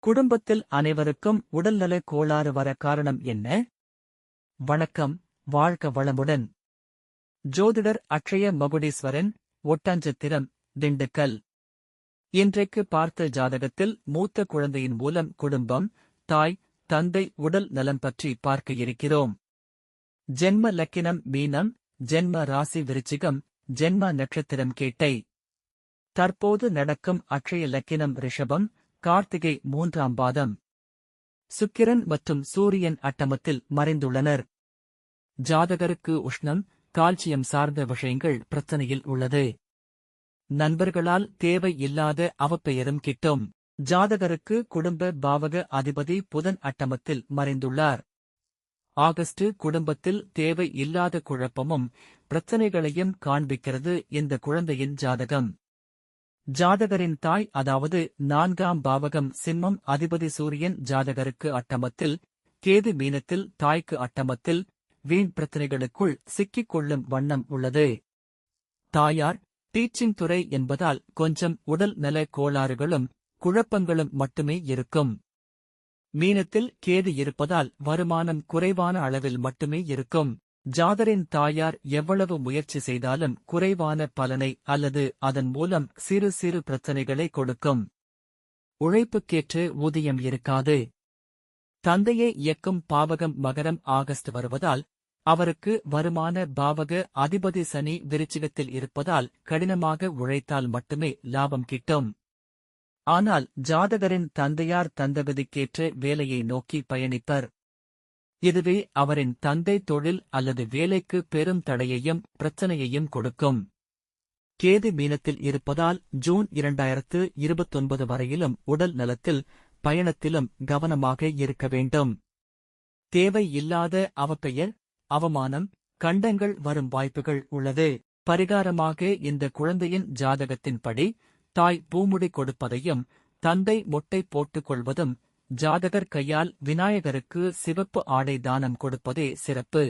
குடும்பத்தில் அனைவருக்கும் உடல்நல கோளாறு வர காரணம் என்ன? வணக்கம், வாழ்க வளமுடன். ஜோதிடர் அக்ஷய மகுடீஸ்வரன், ஒட்டஞ்சத்திரம், திண்டுக்கல். இன்றைக்கு பார்த்த ஜாதகத்தில் மூத்த குழந்தையின் மூலம் குடும்பம், தாய், தந்தை உடல் நலம் பற்றி பார்க்க இருக்கிறோம். ஜென்ம லக்கினம் மீனம், ஜென்ம ராசி விருச்சிகம், ஜென்ம நட்சத்திரம் கேட்டை. தற்போது நடக்கும் அக்ஷய லக்கினம் ரிஷபம், கார்த்திகை 3ஆம் பாதம். சுக்கிரன் மற்றும் சூரியன் அட்டமத்தில் மறைந்துள்ளனர். ஜாதகருக்கு உஷ்ணம், கால்சியம் சார்ந்த விஷயங்கள் பிரச்சனையில் உள்ளது. நண்பர்களால் தேவை இல்லாத அவப்பெயரும் கிட்டும். ஜாதகருக்கு குடும்ப பாவக அதிபதி புதன் அட்டமத்தில் மறைந்துள்ளார். ஆகஸ்ட் குடும்பத்தில் தேவை இல்லாத குழப்பமும் பிரச்சனைகளையும் காண்பிக்கிறது இந்த குழந்தையின் ஜாதகம். ஜாதகரின் தாய் அதாவது 4ஆம் பாவகம் சிம்மம் அதிபதி சூரியன் ஜாதகருக்கு அட்டமத்தில், கேது மீனத்தில் தாய்க்கு அட்டமத்தில், வீண் பிரச்சனைகளுக்குள் சிக்கிக் கொள்ளும் வண்ணம் உள்ளது. தாயார் டீச்சிங் துறை என்பதால் கொஞ்சம் உடல் நல கோளாறுகளும் குழப்பங்களும் மட்டுமே இருக்கும். மீனத்தில் கேது இருப்பதால் வருமானம் குறைவான அளவில் மட்டுமே இருக்கும். ஜாதரின் தாயார் எவ்வளவு முயற்சி செய்தாலும் குறைவான பலனை அல்லது அதன் மூலம் சிறு சிறு பிரச்சனைகளை கொடுக்கும். உழைப்புக்கேற்ற ஊதியம் இருக்காது. தந்தையை இயக்கும் பாவகம் மகரம் ஆகஸ்ட் வருவதால், அவருக்கு வருமான பாவக அதிபதி சனி விருச்சிகத்தில் இருப்பதால் கடினமாக உழைத்தால் மட்டுமே லாபம் கிட்டும். ஆனால் ஜாதகரின் தந்தையார் தந்தகதிக்கேற்ற வேலையை நோக்கி பயணிப்பர். இதுவே அவரின் தந்தை தொழில் அல்லது வேலைக்கு பெரும் தடையையும் பிரச்சனையையும் கொடுக்கும். கேது மீனத்தில் இருப்பதால் ஜூன் 2029 வரையிலும் உடல் நலத்தில், பயணத்திலும் கவனமாக இருக்க வேண்டும். தேவை இல்லாத அவப்பெயர், அவமானம், கண்டங்கள் வரும் வாய்ப்புகள் உள்ளது. பரிகாரமாக இந்த குழந்தையின் ஜாதகத்தின்படி தாய் பூமுடி கொடுப்பதையும் தந்தை மொட்டை போட்டுக் கொள்வதும், ஜாதகர் கையால் விநாயகருக்கு சிவப்பு ஆடை தானம் கொடுப்பதே சிறப்பு.